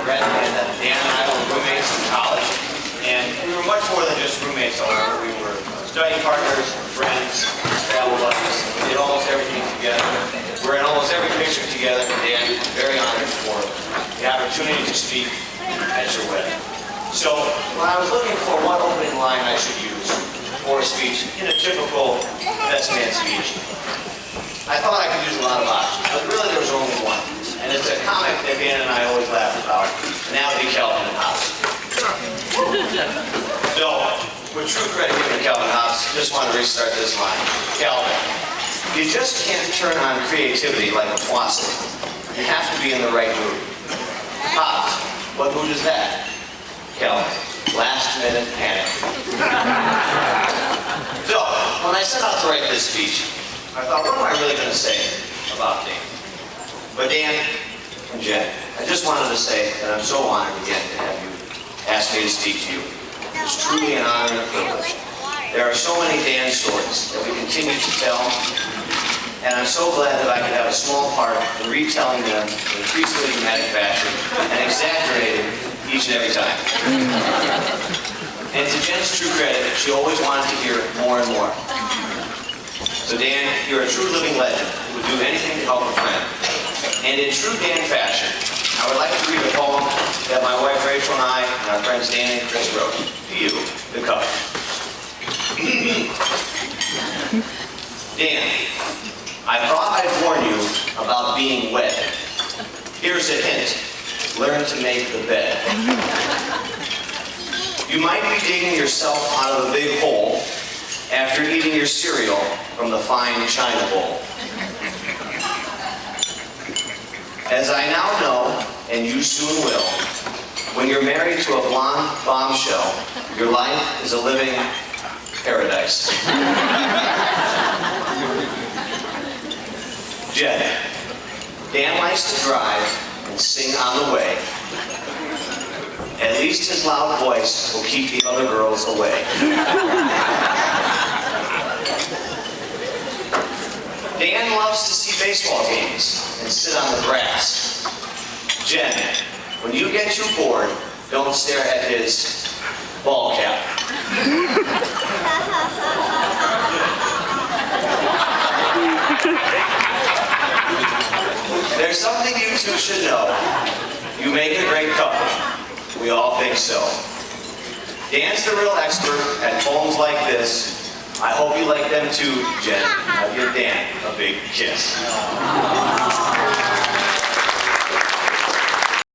Dan and I were roommates in college, and we were much more than just roommates, however. We were study partners, friends, travel buddies. We did almost everything together. We're in almost every picture together, and Dan, I'm very honored for the opportunity to speak at your wedding. So, when I was looking for what opening line I should use for a speech in a typical best man speech, I thought I could use a lot of options, but really there was only one. And it's a comic that Dan and I always laugh about, and that would be Calvin and Hobbes. So, with true credit given to Calvin Hobbes, just want to restart this line. Calvin, you just can't turn on creativity like a faucet. You have to be in the right mood. Hobbes, what mood is that? Calvin, last minute panic. So, when I set out to write this speech, I thought, what am I really going to say about Dan? But Dan and Jen, I just wanted to say that I'm so honored again to have you ask me to speak to you. It's truly an honor and a privilege. There are so many Dan stories that we continue to tell, and I'm so glad that I could have a small part in retelling them in increasingly dramatic fashion and exaggerated each and every time. And to Jen's true credit, she always wanted to hear more and more. So Dan, you're a true living legend who would do anything to help a friend. And in true Dan fashion, I would like to read a poem that my wife Rachel and I and our friends Dan and Chris wrote to you, the couple. Dan, I thought I'd warn you about being wed. Here's a hint. Learn to make the bed. You might be digging yourself out of a big hole after eating your cereal from the fine china bowl. As I now know, and you soon will, when you're married to a blonde bombshell, your life is a living paradise. Jen, Dan likes to drive and sing on the way. At least his loud voice will keep the other girls away. Dan loves to see baseball games and sit on the grass. Jen, when you get too bored, don't stare at his ball cap. There's something you two should know. You make a great couple. We all think so. Dan's the real expert at poems like this. I hope you like them too, Jen. Now give Dan a big kiss.